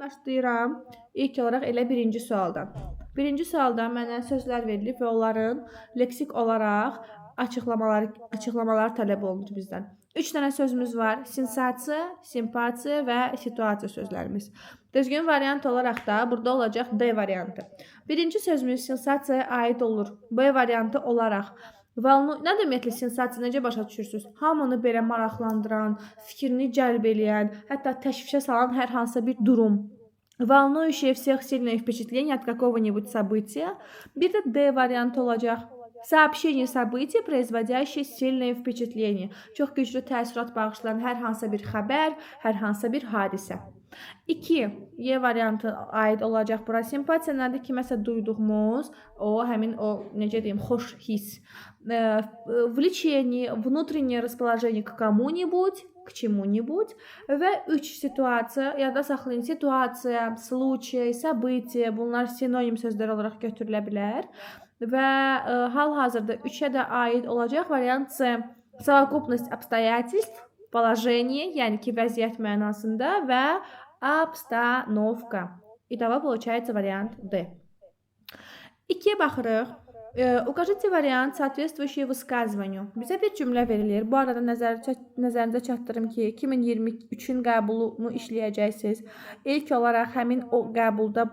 başlayıram. İlk olaraq elə birinci sualdan. Birinci sualda mənə sözlər verilib və onların leksik olaraq açıqlamalar tələb olunur bizdən. 3 dənə sözümüz var. Sensasiya, simpatiya və situasiya sözlərimiz. Düzgün variant olaraq da burada olacaq D variantı. Birinci sözümüz sensasiyaya aid olur. B variantı olaraq nə deməkdir sensasiya, necə başa düşürsünüz? Hamını belə maraqlandıran, fikrini cəlb eləyən, hətta təşvişə salan hər hansısa bir durum. Волнующее всех сильное впечатление от какого-нибудь события. Bir də D variantı olacaq. Сообщение событий, производящее сильное впечатление. Çox güclü təsirat bağışlayan hər hansısa bir xəbər, hər hansısa bir hadisə. 2. Y variantı aid olacaq bura. Simpatiya nədir? Kiməsə duyduğumuz, həmin necə deyim, xoş his. Влечение, внутреннее расположение к кому-нибудь, к чему-нибудь. Və 3 situasiya, yada saxlayın, situasiya, случай, событие, bunlar sinonim sözlər olaraq götürülə bilər. Və hal-hazırda 3-ə də aid olacaq variant C. Совокупность обстоятельств, положение, yəni ki, vəziyyət mənasında və обстановка. Итого получается вариант D. 2-yə baxırıq. Укажите вариант, соответствующий высказыванию. Bizə bir cümlə verilir. Bu arada nəzərinizə çatdırım ki, 2023-ün qəbulunu işləyəcəksiniz. İlk olaraq həmin o qəbulda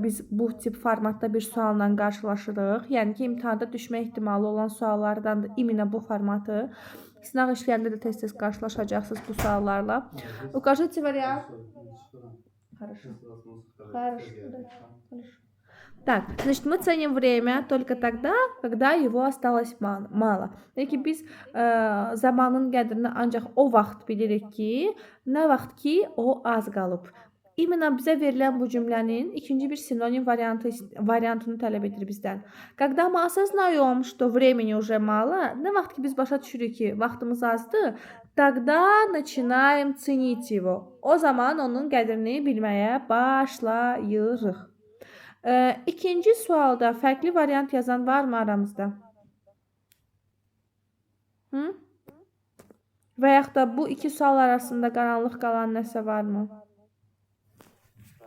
biz bu tip formatda bir sualla qarşılaşırıq. Yəni ki, imtahanda düşmə ehtimalı olan suallardan da iminə bu formatı. Sınaq işləyəndə də tez-tez qarşılaşacaqsınız bu suallarla. Укажите вариант. Хорошо. Так, значит, мы ценим время только тогда, когда его осталось mало. Yəni ki, biz zamanın qədrini ancaq o vaxt bilirik ki, nə vaxt ki, o az qalıb. İmенно bizə verilən bu cümlənin ikinci bir sinonim variantını tələb edir bizdən. Когда мы осознаем, что времени уже мало, nə vaxt ki, biz başa düşürük ki, vaxtımız azdır, тогда начинаем ценить его. O zaman onun qədrini bilməyə başlayırıq. İkinci sualda fərqli variant yazan varmı aramızda? Və yaxud da bu iki sual arasında qaranlıq qalan nəsə varmı?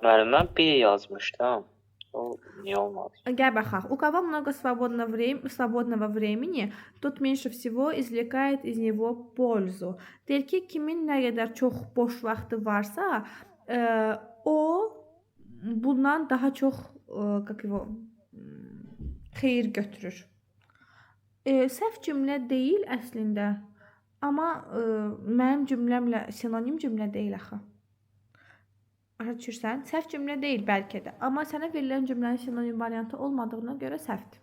Mən bir yazmışdım. O niyə olmadı? Gəl baxaq. У кого много свободного времени, тот меньше всего извлекает из него пользу. Deyir ki, kimin nə qədər çox boş vaxtı varsa, o bundan daha çox xeyir götürür. Səhv cümlə deyil əslində, amma mənim cümləmlə sinonim cümlə deyil axı. Başa düşürsən? Səhv cümlə deyil bəlkə də, amma sənə verilən cümlənin sinonim variantı olmadığına görə səhvdir.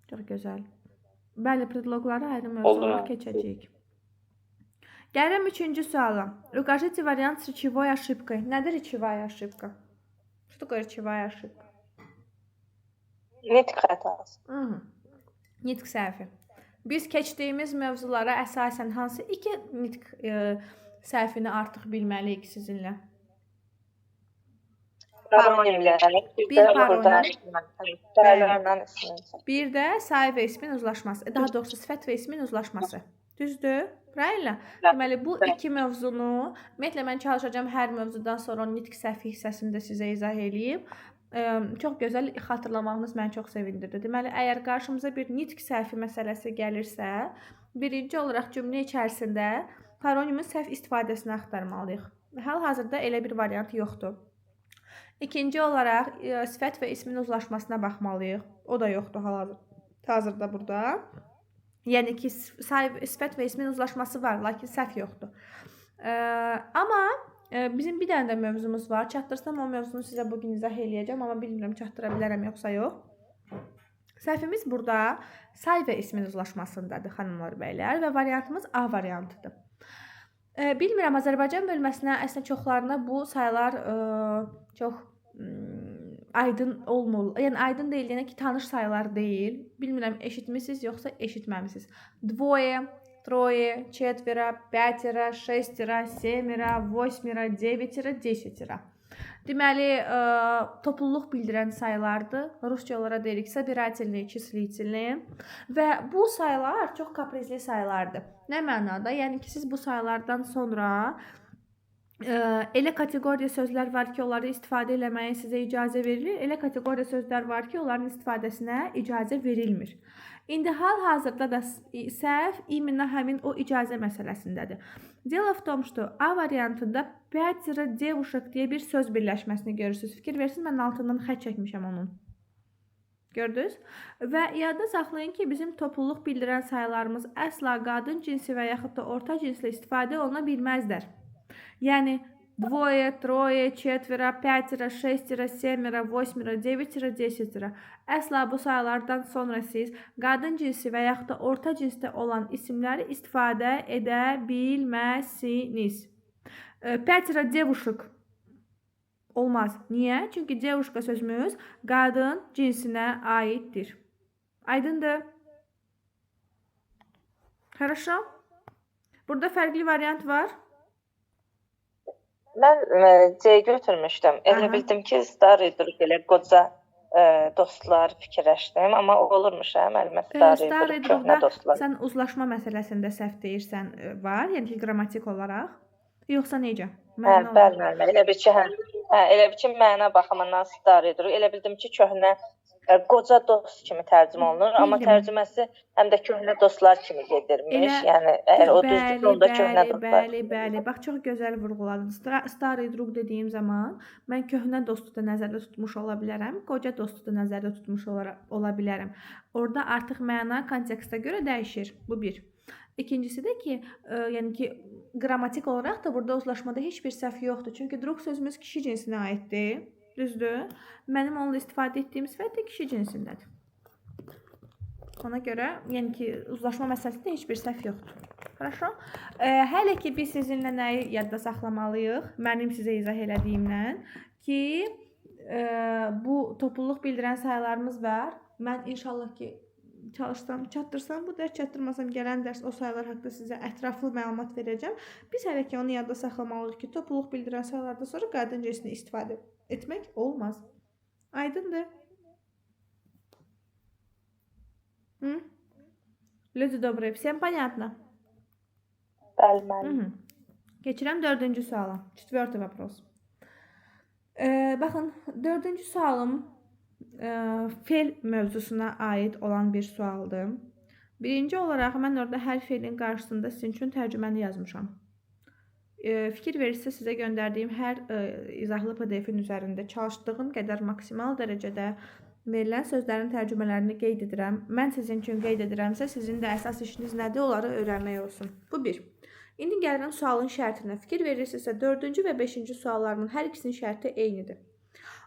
Çox gözəl. Bəli, predlogları ayrı mövzulara keçəcəyik. Gəlirəm 3-cü suala. Укажите вариант с речевой ошибкой. Nədir речевая ошибка? Что такое речевая ошибка? Nitq xətası. Nitq səhvi. Biz keçdiyimiz mövzulara əsasən hansı iki nitq səhvini artıq bilməliyik sizinlə? Paronimlər. Bir paronim. Dəyərlərindən Bir də say və ismin uzlaşması. Daha doğrusu sifət və ismin uzlaşması. Düzdür? Правильно? Deməli, bu iki mövzunu, ümumiyyətlə mən çalışacağım hər mövzudan sonra nitq səhvi hissəsində sizə izah eləyim. Çox gözəl xatırlamağınız məni çox sevindirdi. Deməli, əgər qarşımıza bir nitq səhvi məsələsi gəlirsə, birinci olaraq cümlə içərisində paronimin səhv istifadəsini axtarmalıyıq. Hal-hazırda elə bir variant yoxdur. İkinci olaraq sifət və ismin uzlaşmasına baxmalıyıq. O da yoxdur hal-hazırda burada. Yəni ki, sifət və ismin uzlaşması var, lakin səhv yoxdur. Amma bizim bir dənə də mövzumuz var. Çatdırsam o mövzunu sizə bugün izah eləyəcəm, amma bilmirəm çatdıra bilərəm yoxsa yox. Səhvimiz burada say və ismin uzlaşmasındadır, xanımlar, bəylər, və variantımız A variantıdır. Bilmirəm, Azərbaycan bölməsinə əslində çoxlarına bu saylar çox aydın olmur. Yəni aydın deyil, yəni ki, tanış saylar deyil. Bilmirəm, eşitmisiniz yoxsa eşitməmisiniz. Двое, трое, четверо, пятеро, шестеро, семеро, восьмеро, девятеро, десятеро. Deməli, topluluq bildirən saylardır. Rusca onlara deyirik собирательные, числительные. Və bu saylar çox kaprizli saylardır. Nə mənada? Yəni ki, siz bu saylardan sonra Elə kateqoriya sözlər var ki, onları istifadə eləməyə sizə icazə verilir. Elə kateqoriya sözlər var ki, onların istifadəsinə icazə verilmir. İndi hal-hazırda da səhv imенно həmin o icazə məsələsindədir. Дело в том, что A variantında 5 девушек deyə bir söz birləşməsini görürsünüz. Fikir versiniz, mən altından xətt çəkmişəm onun. Gördünüz? Və yadda saxlayın ki, bizim topluluq bildirən sayılarımız əsla qadın cinsi və yaxud da orta cinslə istifadə oluna bilməzlər. Yəni, двое, трое, четверо, пятеро, шестеро, семеро, восьмеро, девятеро, десятеро. Əsla bu sayılardan sonra siz qadın cinsi və yaxud da orta cinsdə olan isimləri istifadə edə bilməzsiniz. Пятеро девушек olmaz. Niyə? Çünki девушка sözümüz qadın cinsinə aiddir. Aydındır? Хорошо? Burada fərqli variant var. Mən C götürmüşdüm. Elə Aha. bildim ki, starый друг elə qoca dostlar fikirləşdim, amma olurmuş hə, müəllimə starый Starый друг köhnə drugda dostlar. sən uzlaşma məsələsində səhv deyirsən var, yəni ki, qrammatik olaraq. Yoxsa necə? Hə, bəli müəllimə. Elə bil ki, elə bil ki, məna baxımından starый друг. Elə bildim ki, köhnə qoca dost kimi tərcümə olunur, amma Bildim. tərcüməsi həm də köhnə dostlar kimi gedirmiş. Yəni əgər o düzdür, onda köhnə dostlar. Bəli. Bax, çox gözəl vurğuladın. Starый друг dediyim zaman mən köhnə dostu da nəzərdə tutmuş ola bilərəm, qoca dostu da nəzərdə tutmuş ola bilərəm. Orada artıq məna kontekstə görə dəyişir. Bu bir. İkincisi də ki, yəni ki, qrammatik olaraq da burada uzlaşmada heç bir səhv yoxdur. Çünki druq sözümüz kişi cinsinə aiddir. Düzdür? Mənim onunla istifadə etdiyim sifət də kişi cinsindədir. Ona görə, yəni ki, uzlaşma məsələsində heç bir səhv yoxdur. Хорошо? Hələ ki, biz sizinlə nəyi yadda saxlamalıyıq? Mənim sizə izah elədiyimdən ki, bu topluluq bildirən sayılarımız var. Mən inşallah ki, çalışsam, çatdırsam, bu dərs çatdırmasam gələn dərs o sayılar haqqında sizə ətraflı məlumat verəcəm. Biz hələ ki, onu yadda saxlamalıyıq ki, topluluq bildirən sayılardan sonra qadın cinsini istifadə etmək olmaz. Aydındır? Люди добрые, всем понятно? Bəli müəllim. Keçirəm 4-cü suala. 4-cü вопрос. Baxın, 4-cü sualım fel mövzusuna aid olan bir sualdır. Birinci olaraq mən orada hər felin qarşısında sizin üçün tərcüməni yazmışam. Fikir verirsə sizə göndərdiyim hər izahlı PDF-in üzərində çalışdığım qədər maksimal dərəcədə verilən sözlərin tərcümələrini qeyd edirəm. Mən sizin üçün qeyd edirəmsə, sizin də əsas işiniz nədir? Onları öyrənmək olsun. Bu bir. İndi gəlirəm sualın şərtinə. Fikir verirsinizsə 4-cü və 5-ci suallarının hər ikisinin şərti eynidir.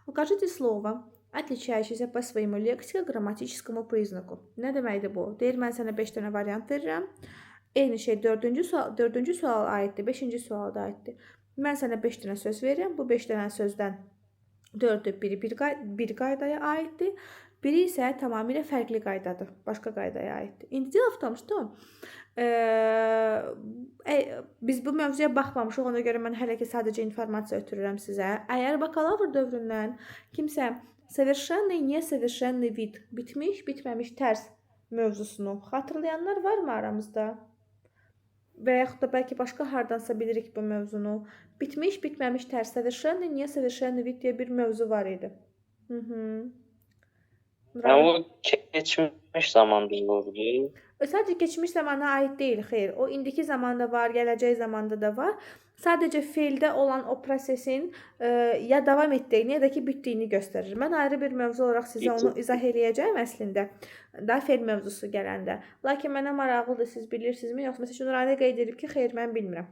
Укажите слово, отличающееся по своему лексико-грамматическому признаку. Nə deməkdir bu? Deyir, mən sənə 5 dənə variant verirəm. Eyni şey 4-cü suala aiddir, 5-ci suala da aiddir. Mən sənə 5 dənə söz verirəm. Bu 5 dənə sözdən 4-ü biri bir qaydaya aiddir. Biri isə tamamilə fərqli qaydadır, başqa qaydaya aiddir. İndi дело в том, что biz bu mövzuya baxmamışıq, ona görə mən hələ ki sadəcə informasiya ötürürəm sizə. Əgər bakalavr dövründən kimsə совершенный, несовершенный вид, bitmiş, bitməmiş tərs mövzusunu xatırlayanlar varmı aramızda? Və yaxud da bəlkə başqa hardansa bilirik bu mövzunu. Bitmiş, bitməmiş tərs, совершенный, несовершенный вид deyə bir mövzu var idi. O keçmiş zamanda olurdu. Sadəcə keçmiş zamana aid deyil, xeyr. O indiki zamanda var, gələcək zamanda da var. Sadəcə feildə olan o prosesin ya davam etdiyini, ya da ki bitdiyini göstərir. Mən ayrı bir mövzu olaraq sizə onu izah eləyəcəm əslində. Da feil mövzusu gələndə. Lakin mənə maraqlıdır, siz bilirsinizmi? Yoxsa məsələn Nurayda qeyd edib ki, xeyr, mən bilmirəm.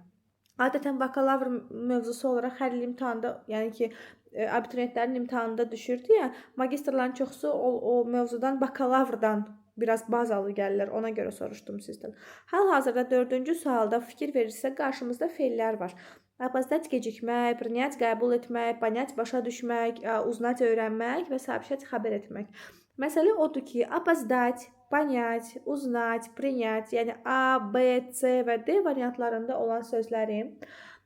Adətən bakalavr mövzusu olaraq hər il imtahanda, yəni ki, abituriyentlərin imtahanında düşürdü ya, magistrların çoxusu o mövzudan bakalavrdan biraz bazalı gəlirlər. Ona görə soruşdum sizdən. Hal-hazırda 4-cü sualda fikir verirsə qarşımızda feillər var. Опоздать gecikmək, принять qəbul etmək, понять başa düşmək, узнать öyrənmək və сообщать xəbər etmək. Məsələ odur ki, опоздать, понять, узнать, принять, yəni A, B, C və D variantlarında olan sözlərin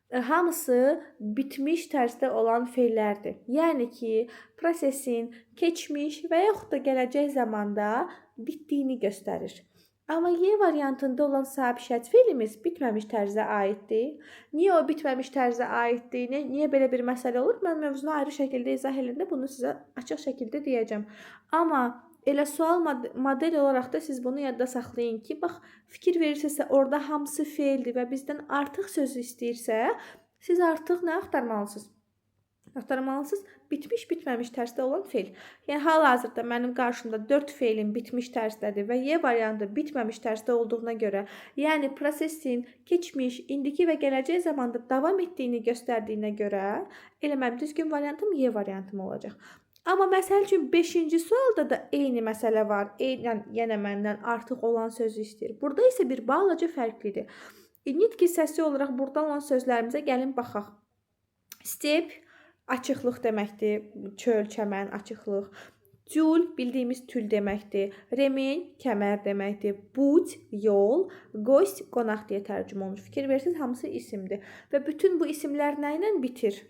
hamısı bitmiş tərzdə olan feillərdir. Yəni ki, prosesin keçmiş və yaxud da gələcək zamanda bitdiyini göstərir. Amma Y variantında olan sabit şərt feilimiz bitməmiş tərzə aiddir. Niyə o bitməmiş tərzə aiddir? Niyə belə bir məsələ olur? Mən mövzunu ayrı şəkildə izah edəndə bunu sizə açıq şəkildə deyəcəm. Amma elə sual model olaraq da siz bunu yadda saxlayın ki, bax, fikir verirsinizsə, orada hamısı feildir və bizdən artıq sözü istəyirsə, siz artıq nə axtarmalısınız? Axtarmalısınız bitmiş, bitməmiş tərzdə olan feil. Yəni, hal-hazırda mənim qarşımda 4 feilin bitmiş tərzdədir və Y variantı bitməmiş tərzdə olduğuna görə, yəni prosesin keçmiş, indiki və gələcək zamanda davam etdiyini göstərdiyinə görə, elə mənim düzgün variantım Y variantım olacaq. Amma məsəl üçün 5-ci sualda da eyni məsələ var. Yenə məndən artıq olan sözü istəyir. Burada isə bir balaca fərqlidir. Nitq hissəsi olaraq burada olan sözlərimizə gəlin baxaq. Step açıqlıq deməkdir, çöl, çəmən, açıqlıq. Tül bildiyimiz tül deməkdir. Remen kəmər deməkdir. Put yol, gost qonaq deyə tərcümə olunur. Fikir verirsiniz, hamısı isimdir. Və bütün bu isimlər nə ilə bitir?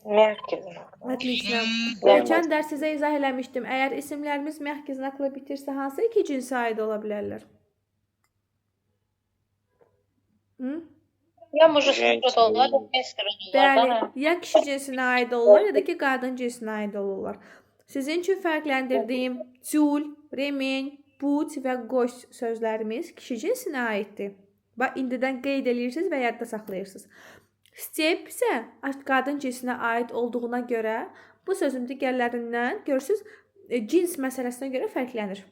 Mərkəz. Отлично. Geçən dərs sizə izah eləmişdim. Əgər isimlərimiz mərkəz znakla bitirsə, hansı iki cinsə aid ola bilərlər? Ya mujistik rod olurlar, ya femski rod olurlar. Bəli, ya kişi cinsinə aid olurlar, ya da ki, qadın cinsinə aid olurlar. Sizin üçün fərqləndirdiyim tül, remen, put və gost sözlərimiz kişi cinsinə aiddir. Bax, indidən qeyd edirsiniz və yadda saxlayırsınız. Step isə qadın cinsinə aid olduğuna görə bu sözün digərlərindən görürsünüz, cins məsələsinə görə fərqlənir.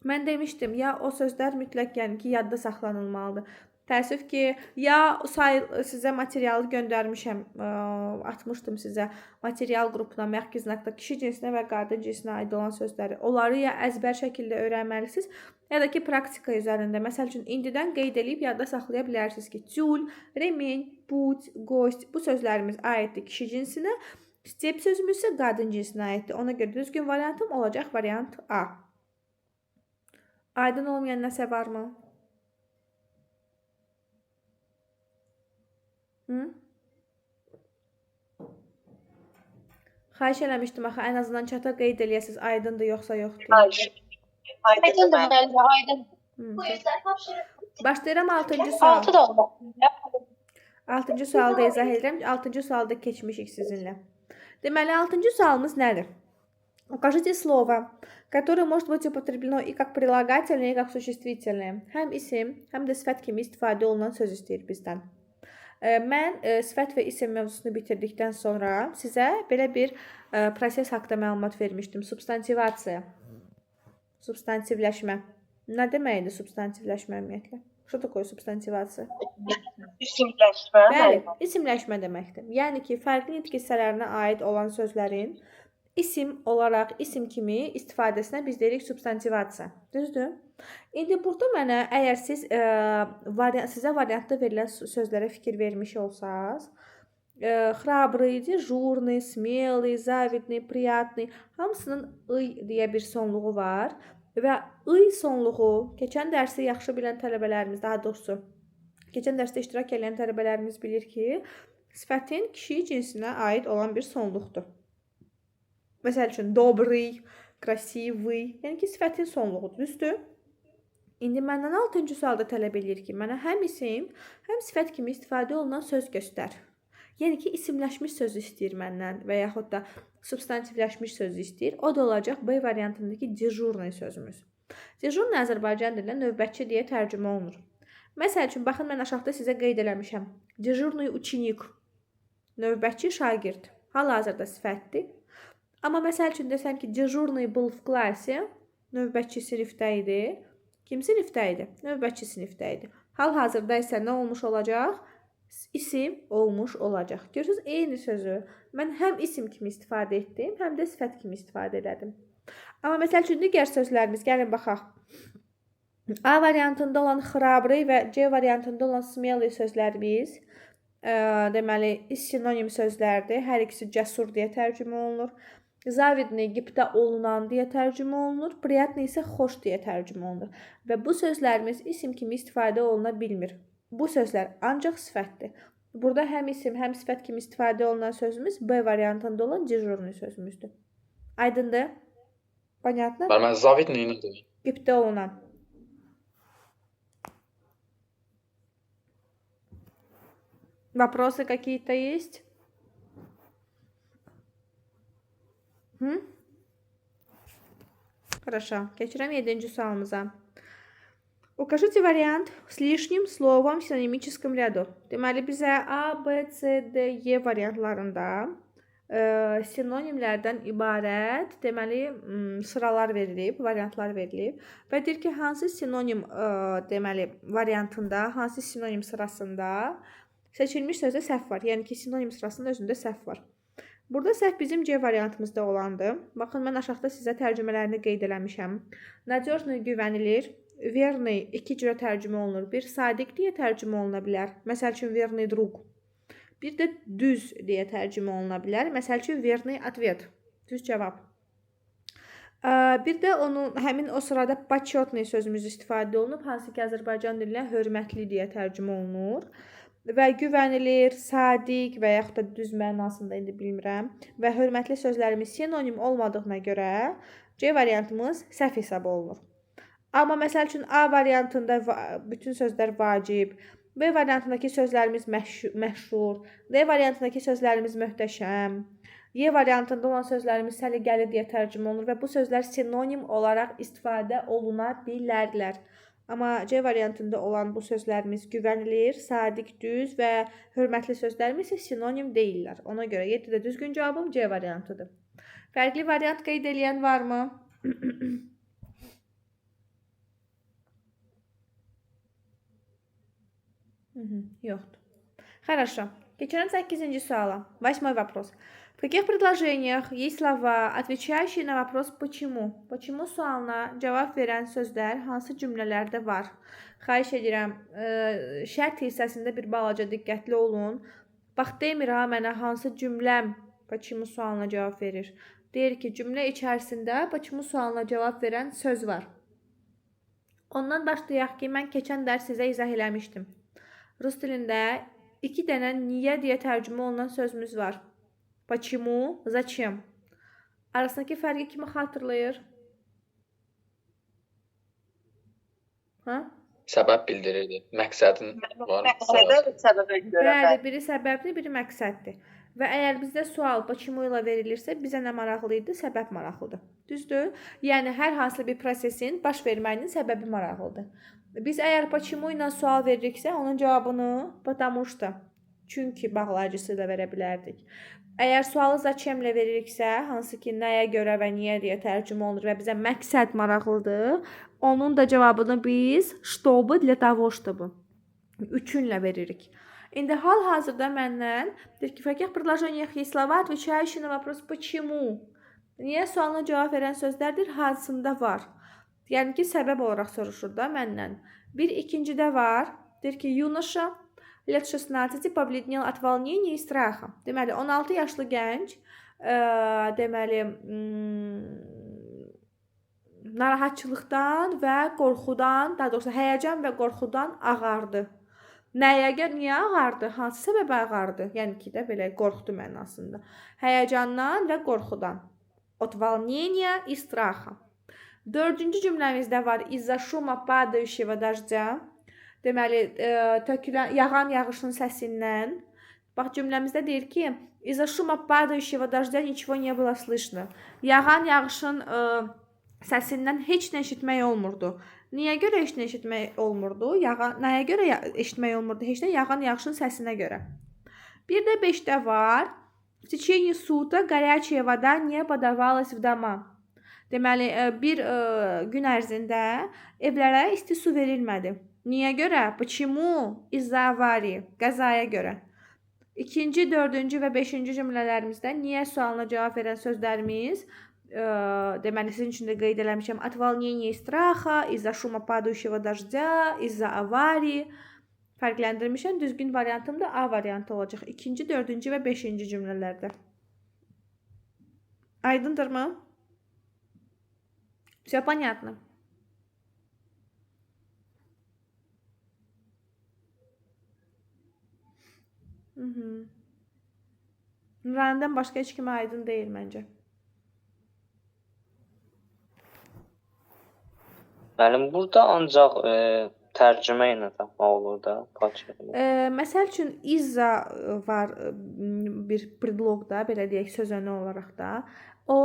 Mən demişdim, ya o sözlər mütləq yəni ki, yadda saxlanılmalıdır. Təəssüf ki, ya sizə materialı göndərmişəm, atmışdım sizə material qrupuna, mərkəz znakda kişi cinsinə və qadın cinsinə aid olan sözləri. Onları ya əzbər şəkildə öyrənməlisiniz, ya da ki, praktika üzərində. Məsəl üçün, indidən qeyd edib yadda saxlaya bilərsiniz ki, tül, remen, put, gost bu sözlərimiz aiddir kişi cinsinə, step sözümüz isə qadın cinsinə aiddir. Ona görə düzgün variantım olacaq variant A. Aydın olmayan nəsə varmı? Xahiş eləmişdim axı, ən azından çata qeyd eləyəsiniz, aydındır yoxsa yoxdur. Aydındır, aydın. Başlayıram 6-cı sual. 6 da olur. 6-cı sualda izah edirəm. 6-cı sualda keçmişik sizinlə. Deməli, 6-cı sualımız nədir? Укажите слово, которое может быть употреблено и как прилагательное, и как существительное. Həm isim, həm də sifət kimi istifadə olunan söz istəyir bizdən. Mən sifət və isim mövzusunu bitirdikdən sonra sizə belə bir proses haqqında məlumat vermişdim. Substantivasiya. Substantivləşmə. Nə deməkdir substantivləşmə ümumiyyətlə? Что такое substantivasiya? İsimləşmə. Bəli, isimləşmə deməkdir. Yəni ki, fərqli nitq hissələrinə aid olan sözlərin isim olaraq, isim kimi istifadəsinə biz deyirik substantivasiya. Düzdür? İndi burada mənə, əgər siz sizə variantda verilən sözlərə fikir vermiş olsanız, xrabrый, dejurный, смелый, завидный, приятный hamısının ıy deyə bir sonluğu var və ıy sonluğu keçən dərsi yaxşı bilən tələbələrimiz, daha doğrusu keçən dərsdə iştirak edən tələbələrimiz bilir ki, sifətin kişi cinsinə aid olan bir sonluqdur. Məsəl üçün, добрый, красивый, yəni ki, sifətin sonluğudur, düzdür? İndi məndən 6-cı sualda tələb edir ki, mənə həm isim, həm sifət kimi istifadə olunan söz göstər. Yəni ki, isimləşmiş söz istəyir məndən və yaxud da substantivləşmiş söz istəyir. O da olacaq B variantındakı dejurный sözümüz. Dejurный Azərbaycan dilində növbətçi deyə tərcümə olunur. Məsəl üçün, baxın, mən aşağıda sizə qeyd eləmişəm. Dejurный ученик, növbətçi şagird, hal-hazırda sifətdir. Amma məsəl üçün desəm ki, dejurный был в классе, növbətçi sinifdə idi. Kim sinifdə idi? Növbətçi sinifdə idi. Hal-hazırda isə nə olmuş olacaq? İsim olmuş olacaq. Görürsünüz, eyni sözü mən həm isim kimi istifadə etdim, həm də sifət kimi istifadə elədim. Amma məsəl üçün, digər sözlərimiz, gəlin baxaq. A variantında olan xrabrый və C variantında olan смелый sözlərimiz deməli, sinonim sözlərdir. Hər ikisi cəsur deyə tərcümə olunur. Zavidni qibdə olunan deyə tərcümə olunur. Priyatni isə xoş deyə tərcümə olunur. Və bu sözlərimiz isim kimi istifadə oluna bilmir. Bu sözlər ancaq sifətdir. Burada həm isim, həm sifət kimi istifadə olunan sözümüz B variantında olan dejurный sözümüzdür. Aydındır? Понятно? Mən zavidni nədir? Qibtə olunan. Вопросы какие-то есть? Хорошо. Keçirəm 7-ci sualımıza. Укажите вариант с лишним словом в синонимическом ряду. Deməli, bizə A, B, C, D, E variantlarında sinonimlərdən ibarət, deməli, sıralar verilib, variantlar verilib və deyir ki, hansı sinonim deməli, variantında, hansı sinonim sırasında seçilmiş sözdə səhv var. Yəni ki, sinonim sırasında özündə səhv var. Burada səhv bizim C variantımızda olandı. Baxın, mən aşağıda sizə tərcümələrini qeyd eləmişəm. Надёжный güvənilir. Verni iki cürə tərcümə olunur. Bir sadiq deyə tərcümə oluna bilər. Məsəl üçün verni друг. Bir də düz deyə tərcümə oluna bilər. Məsəl üçün verni ответ. Düz cavab. Bir də həmin o sırada почетный sözümüz istifadə olunub, hansı ki Azərbaycan dilinə hörmətli deyə tərcümə olunur. Və güvənilir, sadiq və yaxud da düz mənasında indi bilmirəm. Və hörmətli sözlərimiz sinonim olmadığına görə C variantımız səhv hesab olunur. Amma məsəl üçün A variantında bütün sözlər vacib, B variantındakı sözlərimiz məşhur, D variantındakı sözlərimiz möhtəşəm, Y variantında olan sözlərimiz səliqəli deyə tərcümə olunur və bu sözlər sinonim olaraq istifadə oluna bilərlər. Amma C variantında olan bu sözlərimiz güvənilir, sadiq, düz və hörmətli sözlərimiz isə sinonim deyillər. Ona görə 7-də düzgün cavabım C variantıdır. Fərqli variant qeyd edən varmı? Yoxdur. Хорошо. Keçirəm 8-ci suala. 8-й вопрос. В каких предложениях есть слова, отвечающие на вопрос почему? Почему sualına cavab verən sözlər hansı cümlələrdə var? Xahiş edirəm, şərt hissəsində bir balaca diqqətli olun. Bax, demir ha mənə hansı cümləm почему sualına cavab verir. Deyir ki, cümlə içərisində почему sualına cavab verən söz var. Ondan başlayaq ki, mən keçən dərs sizə izah eləmişdim. Rus dilində 2 dənə niyə deyə tərcümə olunan sözümüz var. Почему, зачем. Arasındakı fərqi kimi xatırlayır? Səbəb bildirirdi. Məqsədin var. Səbəbə görə. Bəli, biri səbəbdir, biri məqsəddir. Və əgər bizdə sual почему ilə verilirsə, bizə nə maraqlı idi? Səbəb maraqlıdır. Düzdür? Yəni, hər hansı bir prosesin baş verməyinin səbəbi maraqlıdır. Biz əgər почему ilə sual veririksə, onun cavabını потому что, çünki bağlayıcısı ilə verə bilərdik. Əgər sualı zачем ilə veririksə, hansı ki, nəyə görə və niyə deyə tərcümə olunur və bizə məqsəd maraqlıdır, onun da cavabını biz чтобы, для того, чтобы üçünlə veririk. İndi hal-hazırda məndən deyir ki, в каких предложениях есть слова, отвечающие на вопрос почему? Niyə sualına cavab verən sözlərdir? Hansında var? Yəni ki, səbəb olaraq soruşur da məndən. Bir ikincidə var. Deyir ki, юноша лет 16 побледнел от волнения и страха. Deməli, 16 yaşlı gənc deməli narahatçılıqdan və qorxudan, daha doğrusu həyəcan və qorxudan ağardı. Nəyə görə, niyə ağardı? Hansı səbəbə ağardı? Yəni ki, də belə qorxdu mənasında. Həyəcandan və qorxudan. От волнения и страха. Dördüncü cümləmizdə var. İzza şuma падающего дождя. Deməli, yağan yağışın səsindən. Bax, cümləmizdə deyir ki, İzza şuma падающего дождя nичего не было слышно. Yağan yağışın səsindən heç nə eşitmək olmurdu. Niyə görə heç nə eşitmək olmurdu? Nəyə görə eşitmək olmurdu? Heç nə yağan yağışın səsinə görə. Bir də 5də var. В течение суток горячая вода не подавалась в дома. Deməli, bir gün ərzində evlərə isti su verilmədi. Niyə görə? Почему? Из-за аварии. Qəzaya görə. İkinci, dördüncü və beşinci cümlələrimizdə niyə sualına cavab verən sözlərimiz deməli, sizin üçün də qeyd eləmişəm. От волнения и страха, из-за шума падающего дождя, из-за аварии. Fərqləndirmişəm. Düzgün variantım da A variantı olacaq. İkinci, dördüncü və beşinci cümlələrdə. Aydındırmı? Все понятно. Nurani'dən başqa heç kimə aydın deyil məncə. Müəllim, burada ancaq tərcümə ilə tapmaq olur da, Paçeri. Məsəl üçün izza var bir predloqda, belə deyək, sözənə olaraq da. O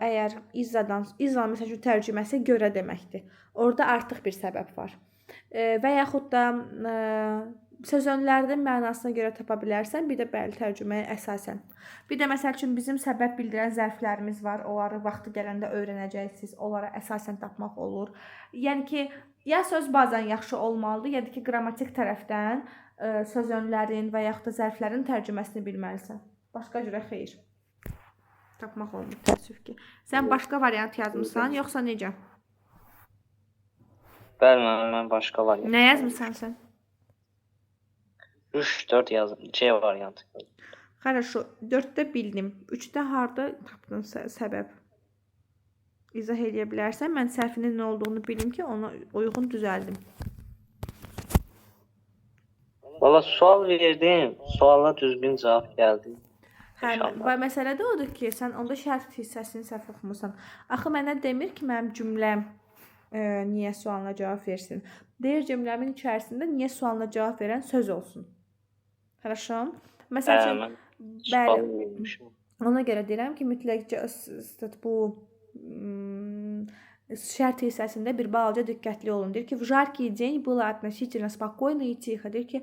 əgər izza məsəl üçün tərcüməsi görə deməkdir. Orada artıq bir səbəb var. Və yaxud da sözənlərin mənasına görə tapa bilərsən, bir də bəli tərcüməyə əsasən. Bir də məsəl üçün bizim səbəb bildirən zərflərimiz var. Onları vaxtı gələndə öyrənəcəksiniz. Onlara əsasən tapmaq olur. Yəni ki, ya söz bazan yaxşı olmalıdır, ya da ki, qrammatik tərəfdən sözənlərin və yaxud da zərflərin tərcüməsini bilməlisən. Başqa cürə xeyir. Tapmaq olmur, təəssüf ki. Sən başqa variant yazmısan, yoxsa necə? Bəli, mən başqa variant. Nə yazmısan sən? 3-4 yazdım. C variantı. Хорошо, 4-də bildim. 3-də harda tapdın səbəb? İzah edə bilərsən. Mən səhvinin nə olduğunu bilim ki, ona uyğun düzəldim. Valla sual verdim. Suala düzgün cavab gəldi. Və məsələ də odur ki, sən onda şərt hissəsini səhv oxumusan. Axı mənə demir ki, mənim cümləm niyə sualına cavab versin. Deyir cümləmin içərisində niyə sualına cavab verən söz olsun. Хорошо? Məsəl üçün, bəli, ona görə deyirəm ki, mütləq bu şərt hissəsində bir balaca diqqətli olun. Deyir ki, в жаркий день было относительно спокойно и тихо. Deyir ki,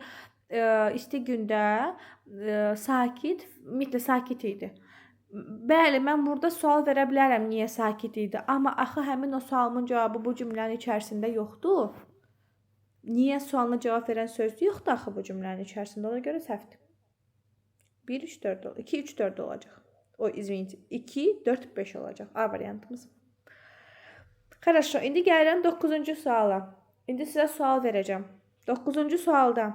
isti gündə sakit, ümumiyyətlə sakit idi. Bəli, mən burada sual verə bilərəm niyə sakit idi, amma axı həmin o sualımın cavabı bu cümlənin içərisində yoxdur. Niyə sualına cavab verən söz yoxdur axı bu cümlənin içərisində, ona görə səhvdir. 1, 3, 4, 2, 3, 4 olacaq. İzləyin, 2, 4, 5 olacaq. A variantımız. Хорошо, indi gəlirəm 9-cu suala. İndi sizə sual verəcəm. 9-cu sualda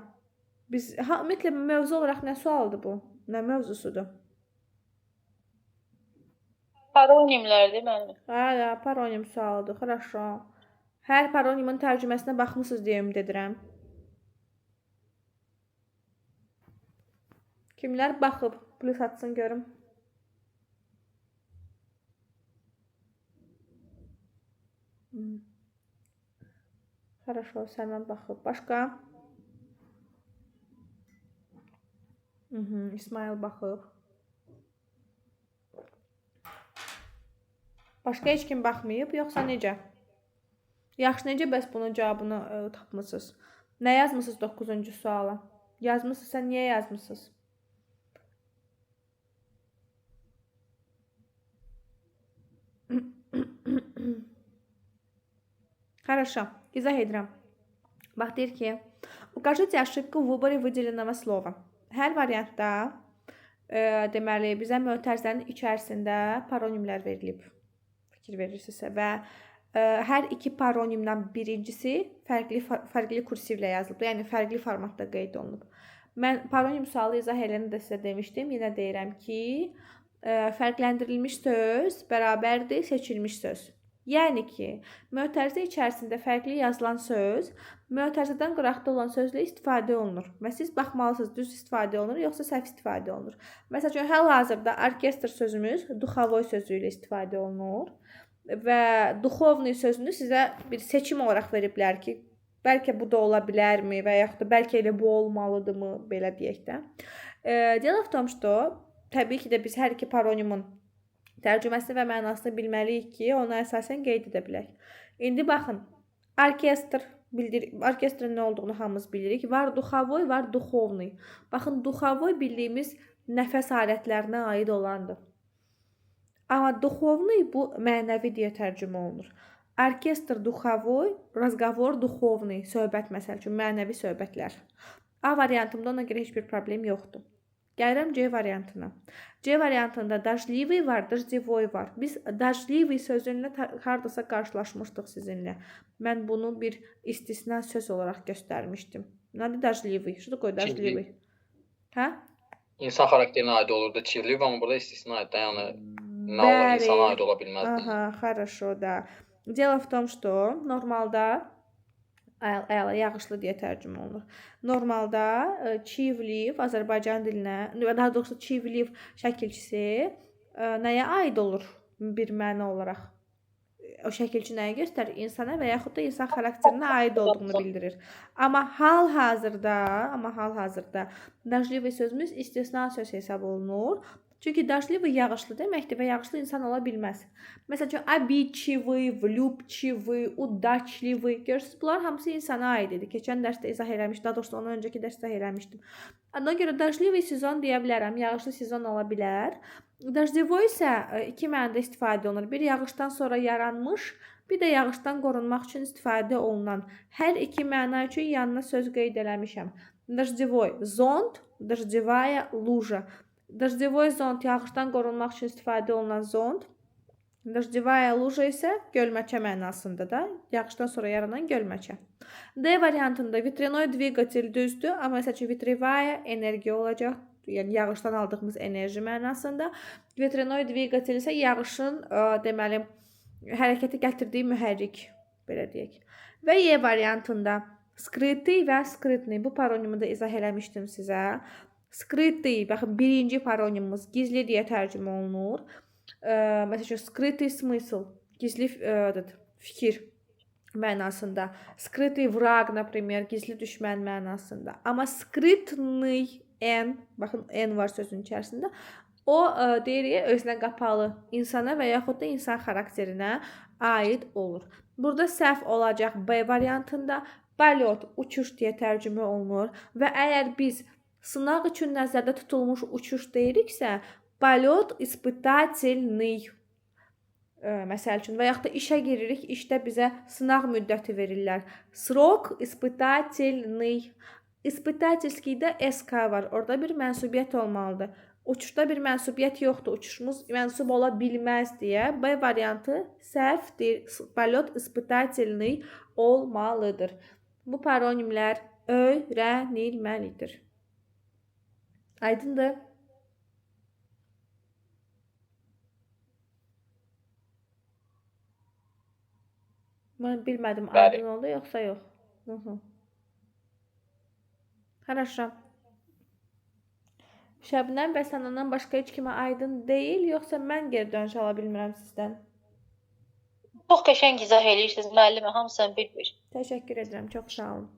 biz, ümumiyyətlə mövzu olaraq nə sualdır bu? Nə mövzusudur? Paronimlərdir mənim. Hə, paronim sualıdır. Хорошо. Hər paronimin tərcüməsinə baxmısınız deyə ümid edirəm. Kimlər baxıb? Plus atsın görüm. Хорошо, Səlman baxıb. Başqa? İsmail baxıb. Başqa heç kim baxmayıb, yoxsa necə? Yaxşı, necə bəs bunun cavabını tapmısınız? Nə yazmısınız 9-cu suala? Yazmısınız, sən niyə yazmısınız? Хорошо, izah edirəm. Bax, deyir ki, укажите ошибку в выборе выделенного слова. Hər variantda deməli, bizə mötərizənin içərisində paronimlər verilib. Fikir verirsinizsə və hər iki paronimdən birincisi fərqli kursivlə yazılıb, yəni fərqli formatda qeyd olunub. Mən paronim sualı izah edəndə sizə demişdim, yenə deyirəm ki, fərqləndirilmiş söz bərabərdir seçilmiş söz. Yəni ki, mötərizə içərisində fərqli yazılan söz mötərizədən qıraqda olan sözlə istifadə olunur və siz baxmalısınız, düz istifadə olunur, yoxsa səhv istifadə olunur. Məsəl üçün, hal-hazırda orkestr sözümüz duxavoy sözü ilə istifadə olunur. Və duxovni sözünü sizə bir seçim olaraq veriblər ki, bəlkə bu da ola bilərmi və yaxud da bəlkə elə bu olmalıdırmı, belə deyək də. Дело в том, что təbii ki də biz hər iki paronimin tərcüməsini və mənasını bilməliyik ki, ona əsasən qeyd edə bilək. İndi baxın, orkestrin nə olduğunu hamımız bilirik. Var duxavoy, var duxovni. Baxın, duxavoy bildiyimiz nəfəs alətlərinə aid olandır. Amma duxovni bu mənəvi deyə tərcümə olunur. Orkestr duxavoy, razgovor duxovni, söhbət məsəl üçün, mənəvi söhbətlər. A variantımda ona görə heç bir problem yoxdur. Gəlirəm C variantına. C variantında dajlivi var, dajdivoy var. Biz dajlivi sözünlə hardasa qarşılaşmışdıq sizinlə. Mən bunu bir istisna söz olaraq göstərmişdim. Nədir dajlivi? Şurada qoy dajlivi. Hə? İnsan xarakterinə aid olurdu çivliv, amma burada istisna aid, yəni nə olur, insana aid ola bilməzdi. Aha, хорошо, да. Дело в том, что normalda yağışlı deyə tərcümə olunur. Normalda çivliv Azərbaycan dilinə, daha doğrusu çivliv şəkilçisi nəyə aid olur bir məna olaraq? o şəkilçi nəyi göstərir? İnsana və yaxud da insan xarakterinə aid olduğunu bildirir. Amma hal-hazırda dождливый sözümüz istisna söz hesab olunur. Çünki dождливый yağışlı deməkdir və yağışlı insan ola bilməz. Məsələn üçün, обидчивый, влюбчивый, удачливый. Görürsünüz, bunlar hamısı insana aid idi. Keçən dərsdə izah eləmişdim, daha doğrusu ondan öncəki dərsdə izah eləmişdim. Ona görə dождливый sezon deyə bilərəm, yağışlı sezon ola bilər. Dождевой isə iki mənada istifadə olunur. Bir yağışdan sonra yaranmış, bir də yağışdan qorunmaq üçün istifadə olunan. Hər iki məna üçün yanına söz qeyd eləmişəm. Dождевой zond, дождевая лужа. Dождевой zond yağışdan qorunmaq üçün istifadə olunan zond. Dождевая лужа isə gölməçə mənasında da, yağışdan sonra yaranan gölməçə. D variantında ветряной двигатель düzdür, amma məsəl üçün ветревая enerji olacaq. Yəni yağışdan aldığımız enerji mənasında. Ветряной двигатель isə yağışın deməli hərəkəti gətirdiyi mühərrik, belə deyək. Və Y variantında skrytый və skrytный bu paronimu da izah eləmişdim sizə. Skrytый, baxın birinci paronimimiz gizli deyə tərcümə olunur. Məsəl üçün skrytый смысл, gizli fikir mənasında. Skrytый враг, например, gizli düşmən mənasında. Amma skrytный baxın n var sözün içərisində. O deyirik özünə qapalı insana və yaxud da insan xarakterinə aid olur. Burada səhv olacaq B variantında полет, uçuş deyə tərcümə olunur və əgər biz sınaq üçün nəzərdə tutulmuş uçuş deyiriksə, полет испытательный. Məsəl üçün və yaxud da işə giririk, işdə bizə sınaq müddəti verirlər. Срок испытательный. İspitательskidə SK var. Orada bir mənsubiyyət olmalıdır. Uçuşda bir mənsubiyyət yoxdur. Uçuşumuz mənsub ola bilməz deyə B variantı səhvdir. Полет испытательный olmalıdır. Bu paronimlər öyrənilməlidir. Aydındır? Mən bilmədim, aydın oldu yoxsa yox? Хорошо. Şəbnəm və Sənandan başqa heç kimə aydın deyil, yoxsa mən geri dönüş ala bilmirəm sizdən? Çox qəşəng izah eləyirsiniz, müəllimə, hamısını bir-bir. Təşəkkür edirəm, çox sağ olun.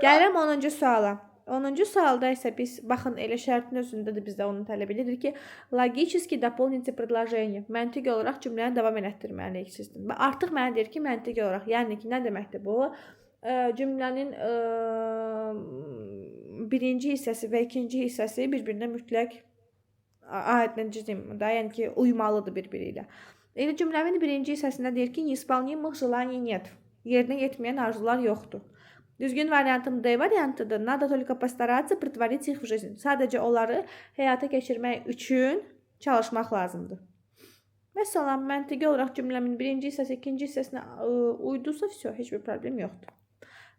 Gəlirəm 10-cu suala. 10-cu sualda isə biz, baxın, elə şərtin özündə də bizdə onu tələb edilir ki, logически дополните предложение. Məntiqi olaraq cümləni davam elətdirməliyik sizdən. Artıq mənə deyir ki, məntiqi olaraq, yəni ki, nə deməkdir bu? Cümlənin birinci hissəsi və ikinci hissəsi bir-birinə mütləq yəni ki, uymalıdır bir-biri ilə. Elə cümlənin birinci hissəsində deyir ki, неисполнимых желаний нет. Yerinə yetməyən arzular yoxdur. Düzgün variantım D variantıdır. Надо только постараться притворить их в жизнь. Sadəcə onları həyata keçirmək üçün çalışmaq lazımdır. Məsələn, məntiqi olaraq cümləmin birinci hissəsi, ikinci hissəsinə uydursa, heç bir problem yoxdur.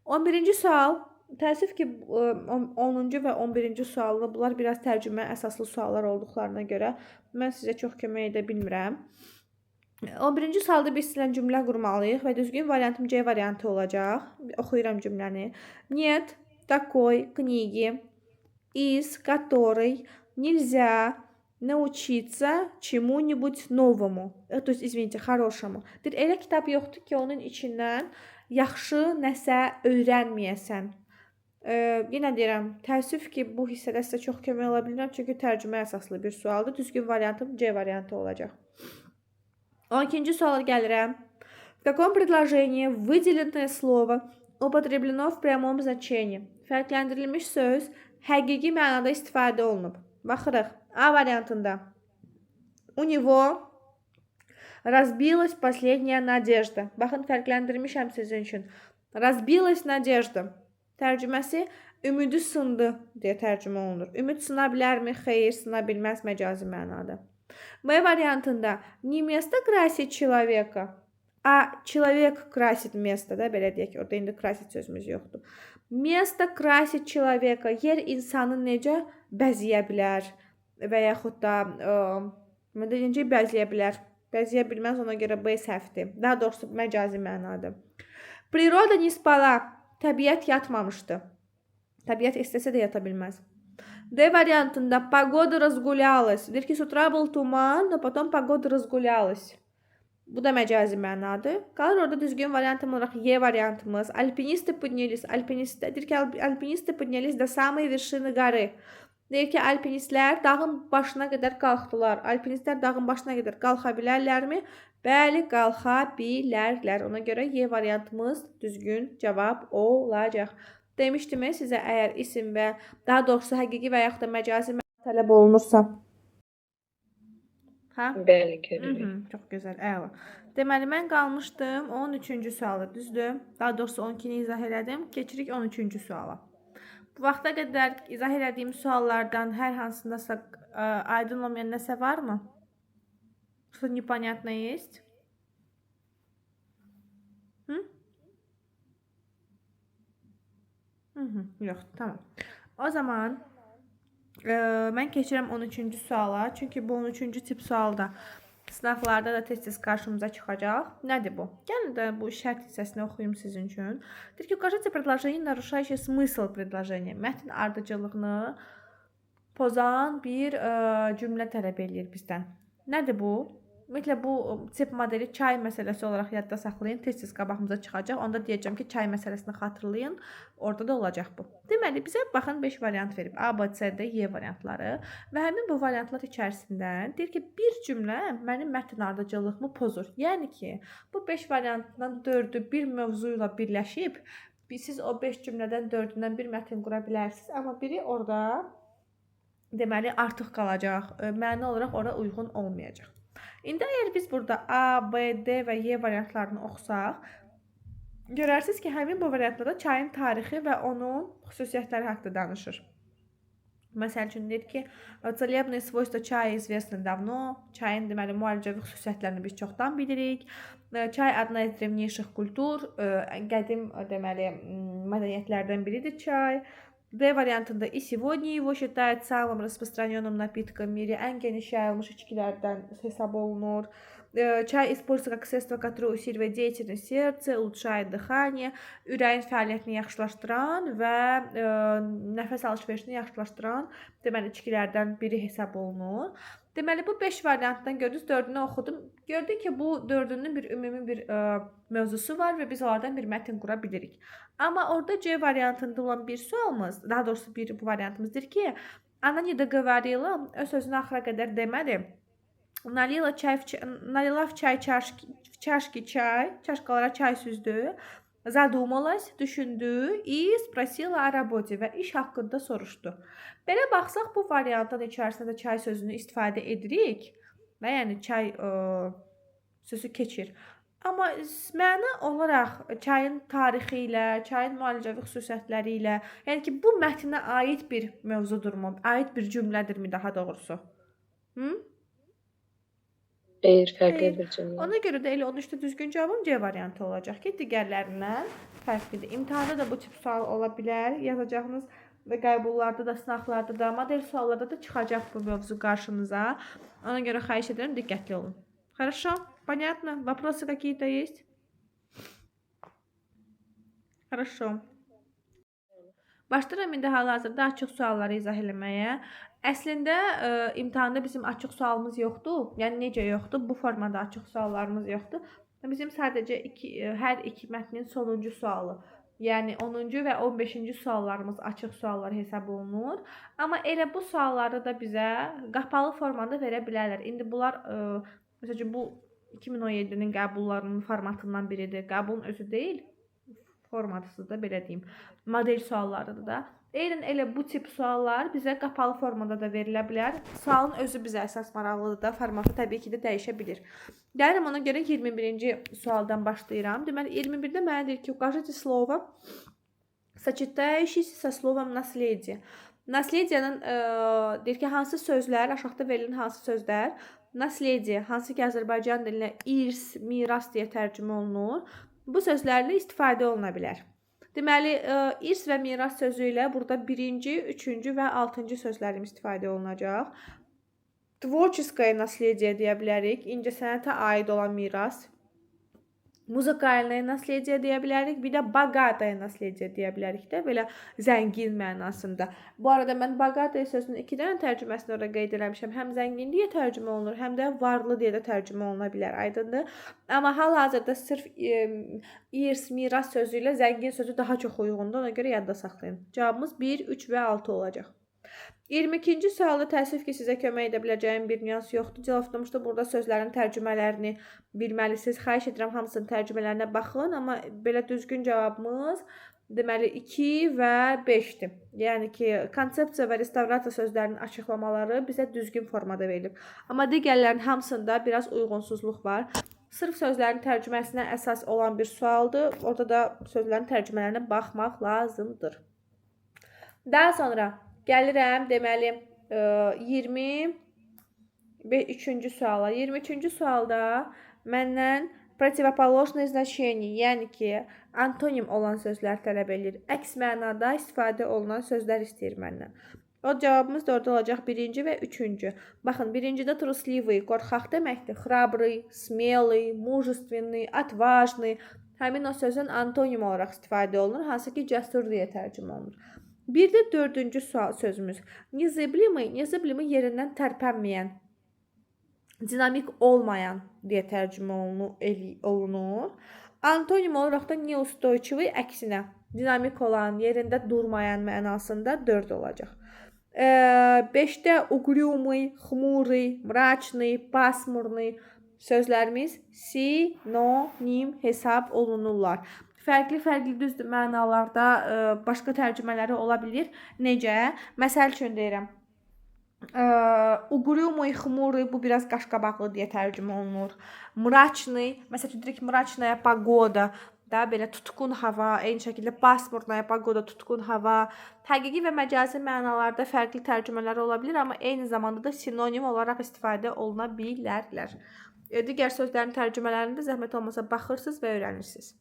11-ci sual. Təəssüf ki, 10-cu və 11-ci sualda bunlar biraz tərcümə əsaslı suallar olduqlarına görə mən sizə çox kömək edə bilmirəm. 11-ci sualda biz sizlə cümlə qurmalıyıq və düzgün variantım C variantı olacaq. Oxuyuram cümləni. Нет такой книги, из которой нельзя научиться чему-нибудь новому. То есть, извините, хорошему. Elə kitab yoxdur ki, onun içindən yaxşı nəsə öyrənməyəsən. Yenə deyirəm, təəssüf ki, bu hissədə sizə çox kömək ola bilmirəm, çünki tərcümə əsaslı bir sualdır. Düzgün variantım C variantı olacaq. 12-ci suala gəlirəm. В каком предложении выделенное слово употреблено в прямом значении? Fərqləndirilmiş söz həqiqi mənada istifadə olunub. Baxırıq. A variantında. У него разбилась последняя надежда. Baxın, fərqləndirmişəm sizin üçün. Разбилась надежда. Tərcüməsi ümidi sındı deyə tərcümə olunur. Ümid sına bilərmi? Xeyr, sına bilməz məcazi mənada. B variantında не место красит человека, а человек красит место, da belə deyək. Orada indi красит sözümüz yoxdur. Место красит человека. Yer insanı necə bəziyə bilər və yaxud da necə bəziyə bilər? Bəziyə bilməz, ona görə B səhvdir. Daha doğrusu məcazi mənadır. Природа не спала. Təbiət yatmamışdı. Təbiət istəsə də yata bilməz. D variantında погода разгулялась. Deyir ki, с утра был туман, но потом погода разгулялась. Bu da məcazi mənadır. Qalır orada düzgün variantım olaraq Y variantımız. Alpinisты поднялись. Deyir ki, alpinisты поднялись до самой вершины горы. Deyir ki, alpinistlər dağın başına qədər qalxdılar. Alpinistlər dağın başına qədər qalxa bilərlərmi? Bəli, qalxa bilərlər. Ona görə Y variantımız düzgün cavab olacaq. Demişdim sizə, əgər isim və daha doğrusu həqiqi və yaxud da məcazi məna tələb olunursa. Ha? Bəli, görürük. Çox gözəl, əla. Deməli, mən qalmışdım 13-cü sualı, düzdür? Daha doğrusu 12-ni izah elədim. Keçirik 13-cü suala. Bu vaxta qədər izah elədiyim suallardan hər hansındasa aydın olmayan nəsə varmı? Что непонятно есть? Yox, tamam. O zaman mən keçirəm 13-cü suala. Çünki bu 13-cü tip sualda sınavlarda da tez-tez qarşımıza çıxacaq. Nədir bu? Gəlin də bu şərt hissəsini oxuyum sizin üçün. Deyir ki, укажите предложение, нарушающее смысл предложения. Mətn ardıcıllığını pozan bir cümlə tələb eləyir bizdən. Nədir bu? Ümumiyyətlə bu tip modeli çay məsələsi olaraq yadda saxlayın. Tez-tez qabağımıza çıxacaq. Onda deyəcəm ki, çay məsələsini xatırlayın. Orada da olacaq bu. Deməli, bizə baxın 5 variant verib. A, B, C, D, Y variantları. Və həmin bu variantlar içərisindən deyir ki, bir cümlə mənim mətn ardıcıllığımı pozur. Yəni ki, bu 5 variantdan 4-ü bir mövzu ilə birləşib, siz o 5 cümlədən 4-ündən bir mətn qura bilərsiniz. Amma biri orada deməli artıq qalacaq. Məna olaraq ora uyğun olmayacaq. İndi əgər biz burada A, B, D və Y variantlarını oxusaq, görərsiniz ki, həmin bu variantlarda çayın tarixi və onun xüsusiyyətləri haqqında danışır. Məsəl üçün deyir ki, целебные свойства чая известны давно. Çayın deməli müalicəvi xüsusiyyətlərini biz çoxdan bilirik. Çay одна из древнейших культур, qədim deməli mədəniyyətlərdən biridir çay. D variantında и сегодня его считают самым распространенным напитком в мире. Ən geniş yayılmış içkilərdən hesab olunur. Çay используется как средство, которое усиливает деятельность сердца, улучшает дыхание, ürəyin fəaliyyətini yaxşılaşdıran və nəfəs alış-verişini yaxşılaşdıran deməli içkilərdən biri hesab olunur. Deməli bu 5 variantdan gördünüz, 4-ünü oxudum. Gördük ki, bu 4-ünün bir ümumi bir mövzusu var və biz onlardan bir mətn qura bilirik. Amma orada C variantında olan bir sualımız, daha doğrusu bir bu variantımız deyir ki, она не договорила, öz sözünü axıra qədər demədi. Налила в чашки чай, çaşkalara çay süzdü. Задумалась, düşündü, и спросила о работе və iş haqqında soruşdu. Belə baxsaq, bu variantın içərisində çay sözünü istifadə edirik və yəni çay sözü keçir. Amma məna olaraq çayın tarixi ilə, çayın müalicəvi xüsusiyyətləri ilə, yəni ki, bu mətnə aid bir mövzudurmu, aid bir cümlədirmi daha doğrusu? Xeyr, fərqli bir cümlə. Ona görə də elə 13-də düzgün cavabım C variantı olacaq ki, digərlərindən fərqlidir. İmtahanda da bu tip sual ola bilər. Yazacağınız və qəbullarda da, sınaqlarda da, model suallarda da çıxacaq bu mövzu qarşınıza. Ona görə xahiş edirəm, diqqətli olun. Хорошо? Понятно? Вопросы какие-то есть? Хорошо. Başlayıram indi hal-hazırda açıq sualları izah eləməyə. Əslində imtahanda bizim açıq sualımız yoxdur. Yəni necə yoxdur? Bu formada açıq suallarımız yoxdur. Bizim sadəcə hər iki mətnin sonuncu sualı, yəni 10-cu və 15-ci suallarımız açıq suallar hesab olunur. Amma elə bu sualları da bizə qapalı formada verə bilərlər. İndi bunlar məsələn bu 2017-nin qəbullarının formatından biridir. Qəbulun özü deyil, formatıdır da belə deyim. Model suallarıdır da. Eynən elə bu tip suallar bizə qapalı formada da verilə bilər. Sualın özü bizə əsas maraqlıdır da, formatı təbii ki də dəyişə bilir. Gəlirəm ona görə 21-ci sualdan başlayıram. Deməli 21-də mənə deyir ki, укажите слово, сочетающееся со словом наследие. Наследиyanın deyir ki, hansı sözlər, aşağıda verilən hansı sözlər, наследие, hansı ki Azərbaycan dilinə irs, miras deyə tərcümə olunur. Bu sözlərlə istifadə oluna bilər. Deməli, irs və miras sözü ilə burada 1-ci, 3-cü və 6-cı sözlərim istifadə olunacaq. Tvorческое наследие deyə bilərik. İncəsənətə aid olan miras. Muzikalное наследие deyə bilərik, bir də bogatое наследие deyə bilərik də, belə zəngin mənasında. Bu arada mən bogatое sözünün 2 dənə tərcüməsini ora qeyd eləmişəm. Həm zəngin deyə tərcümə olunur, həm də varlı deyə də tərcümə oluna bilər, aydındır. Amma hal-hazırda sırf irs, miras sözü ilə zəngin sözü daha çox uyğundur, ona görə yadda saxlayın. Cavabımız 1, 3 və 6 olacaq. 22-ci sualda təəssüf ki, sizə kömək edə biləcəyim bir nüans yoxdur. Cavablamışda burada sözlərin tərcümələrini bilməlisiniz. Xahiş edirəm hamısının tərcümələrinə baxın, amma belə düzgün cavabımız deməli 2 və 5-dir. Yəni ki, konsepsiya və restavrasiya sözlərinin açıqlamaları bizə düzgün formada verilib. Amma digərlərinin hamısında biraz uyğunsuzluq var. Sırf sözlərin tərcüməsinə əsas olan bir sualdır. Orada da sözlərin tərcümələrinə baxmaq lazımdır. Daha sonra gəlirəm, deməli, 23-cü suala. 23-cü sualda məndən противоположное значение, yəni ki, antonim olan sözlər tələb edir. Əks mənada istifadə olunan sözlər istəyir məndən. O cavabımız da orada olacaq 1-ci və 3-cü. Baxın, 1-cidə трусливый, qorxaq deməkdir. Храбрый, смелый, мужественный, отважный. Həmin o sözün antonim olaraq istifadə olunur, hansı ki, cəsur deyə tərcümə olunur. Bir də 4-cü sözümüz. Nезыблемый yerindən tərpənməyən, dinamik olmayan deyə tərcümə olunur. Antonim olaraq da неустойчивый əksinə, dinamik olan, yerində durmayan mənasında 4 olacaq. 5-də угрюмый, хмурый, мрачный, пасмурный sözlərimiz sinonim hesab olunurlar. Fərqli düzdür mənalarda başqa tərcümələri ola bilir. Necə? Məsəl üçün deyirəm. Угрюмый, хмурый bu biraz qaşqabaqlı deyə tərcümə olunur. Mraçный, məsəl üçün deyirik mraçная погода, da belə tutqun hava, eyni şəkildə пасмурная погода, tutqun hava. Həqiqi və məcazi mənalarda fərqli tərcümələr ola bilər, amma eyni zamanda da sinonim olaraq istifadə oluna bilərlər. Digər sözlərin tərcümələrində zəhmət olmasa baxırsınız və öyrənirsiniz.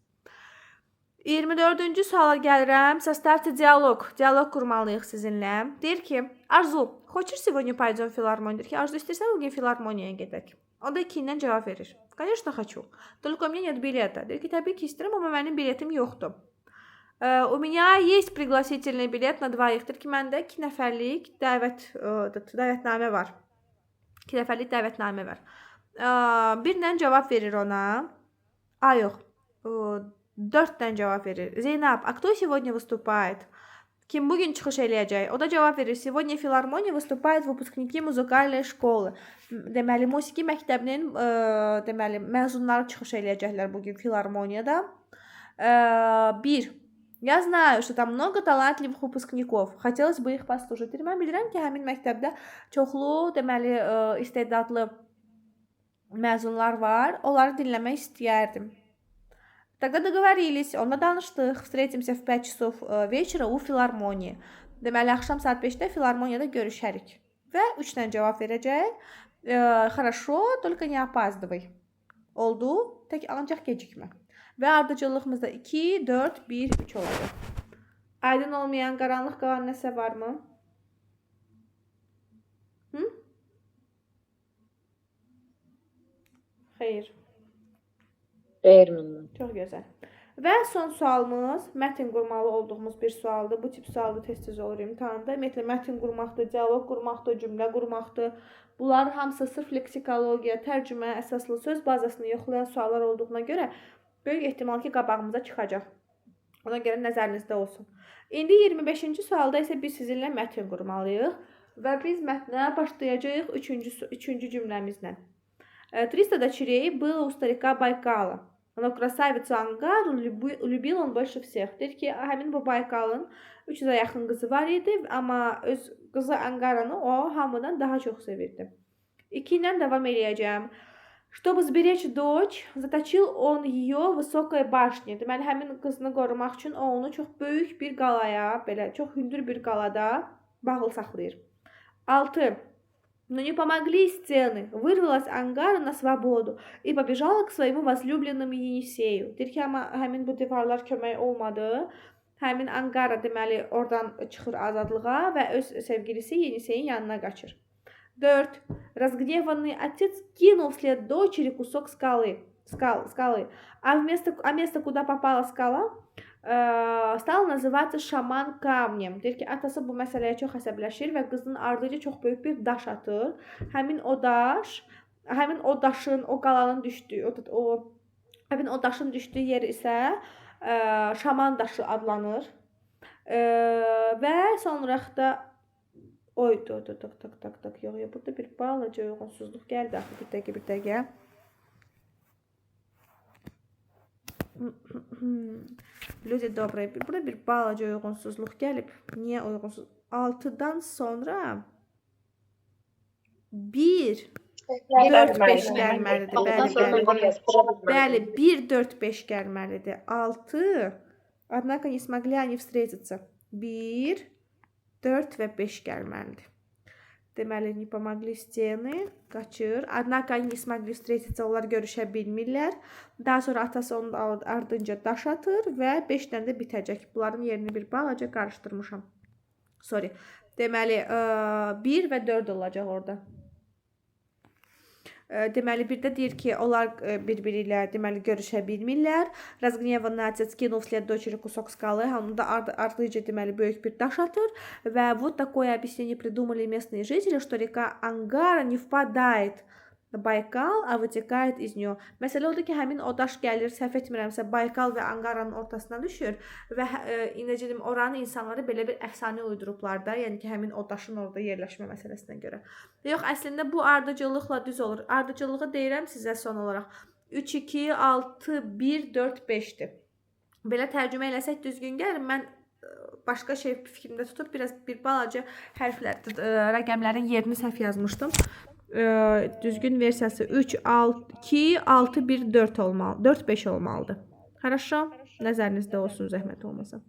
24-cü suala gəlirəm. Составьте диалог. Dialoq qurmalıyıq sizinlə. Deyir ki, Arzu, хочешь сегодня пойдем в филармонию? Deyir ki, Arzu, istəyirsən bugün filarmoniyaya gedək. O da 2-dən cavab verir. Конечно, хочу. Только у меня нет билета. Deyir ki, təbii ki, istəyirəm, amma mənim biletim yoxdur. У меня есть пригласительный билет на двоих. Deyir ki, məndə 2 nəfərlik dəvətnamə var. 2 nəfərlik dəvətnamə var. Birdən cavab verir ona. Yox. 4-dən cavab verir. Zeynəb, a кто сегодня выступает? Kim bugün çıxış eləyəcək? O da cavab verir. Сегодня в филармонии выступают выпускники музыкальной школы. Deməli, musiqi məktəbinin deməli, məzunları çıxış eləyəcəklər bugün filarmoniyada. 1. Я знаю, что там много талантливых выпускников. Хотелось бы их послушать. Mən bilirəm ki, həmin məktəbdə çoxlu, deməli, istedadlı məzunlar var. Onları dinləmək istəyərdim. Тогда договорились, onunla danışdıq. Встретимся в 5 часов вечера у филармонии. Deməli, axşam saat 5-də filarmoniyada görüşərik. Və 3-dən cavab verəcək. Хорошо, только не опаздывай. Oldu, tək ancaq gecikmə. Və ardıcıllığımızda 2, 4, 1, 3 olacaq. Aydın olmayan, qaranlıq qalan nəsə varmı? Xeyr. Xeyr məndən. Çox gözəl. Və son sualımız mətn qurmalı olduğumuz bir sualdır. Bu tip sualda tez-tez olur imtahanda. Ümumiyyətlə mətn qurmaqdır, dialoq qurmaqdır, cümlə qurmaqdır. Bunlar hamısı sırf leksikologiya, tərcümə əsaslı söz bazasını yoxlayan suallar olduğuna görə böyük ehtimal ki, qabağımıza çıxacaq. Ona görə nəzərinizdə olsun. İndi 25-ci sualda isə biz sizinlə mətn qurmalıyıq və biz mətnə başlayacağıq 3-cü cümləmizlə. 300 дочерей было у старика Байкала. Но красавицу Ангару любил он больше всех. Deyir ki, həmin bu Baykalın 300-ə yaxın qızı var idi, amma öz qızı Angaranı o hamıdan daha çox sevirdi. 2 ilə davam eləyəcəm. Чтобы сберечь дочь, заточил он ее в высокой башне. Deməli, həmin qızını qorumaq üçün o onu çox böyük bir qalaya, belə çox hündür bir qalada bağlı saxlayır. 6. Но не помогли стены. Вырвалась Ангара на свободу и побежала к своему возлюбленному Енисею. Deyir ki, amma həmin bu divarlar kömək olmadı. Həmin Angara deməli oradan çıxır azadlığa və öz sevgilisi Yeniseyin yanına qaçır. 4. Разгневанный отец кинул вслед дочери кусок скалы. скалы. А место, куда попала скала, стал называться Şaman камнем. Deyir ki, atası bu məsələyə çox əsəbləşir və qızının ardınca çox böyük bir daş atır. Həmin o daşın, o qalanın düşdüyü, həmin o daşın düşdüyü yer isə Şaman daşı adlanır. Və sonraqda yox, burada bir balaca uyğunsuzluq gəldi axı, bir dəqiqə. Люди добрые, burada bir balaca uyğunsuzluq gəlib. Niyə uyğunsuz? 6-dan sonra 1 4 5 gəlməlidir. Bəli, 1 4 5 gəlməlidir. 6 Однако не смогли они встретиться. 1 4 və 5 gəlməlidir. Deməli, не помогли стены, qaçır. Однако они не смогли встретиться, onlar görüşə bilmirlər. Daha sonra atası onun ardınca daş atır və 5-dən də bitəcək. Bunların yerini bir balaca qarışdırmışam. Sorry. Deməli, 1 və 4 olacaq orada. Deməli, bir də deyir ki, onlar bir-biri ilə deməli görüşə bilmirlər. Разгневанный отец кинул вслед дочери кусок скалы. Он da ardınca deməli böyük bir daş atır və вот такое объяснение придумали местные жители, что река Ангара не впадает на Байкал, а вытекает из нее. Məsələ odur ki, həmin o daş gəlir, səhv etmirəmsə, Baykal və Anqaranın ortasına düşür və necə deyim, oranın insanları belə bir əfsanə uydurublar da, yəni ki, həmin o daşın orada yerləşmə məsələsinə görə. Yox, əslində bu ardıcıllıqla düz olur. Ardıcıllığı deyirəm sizə son olaraq. 3 2 6 1 4 5-dir. Belə tərcümə eləsək düzgün gəlir. Mən başqa şey fikrimdə tutub bir balaca hərflər, rəqəmlərin yerini səhv yazmışdım. Düzgün versiyası 3 2 6 1 4 olmalı. 4 5 olmalıdır. Хорошо? Nəzərinizdə olsun, zəhmət olmasa.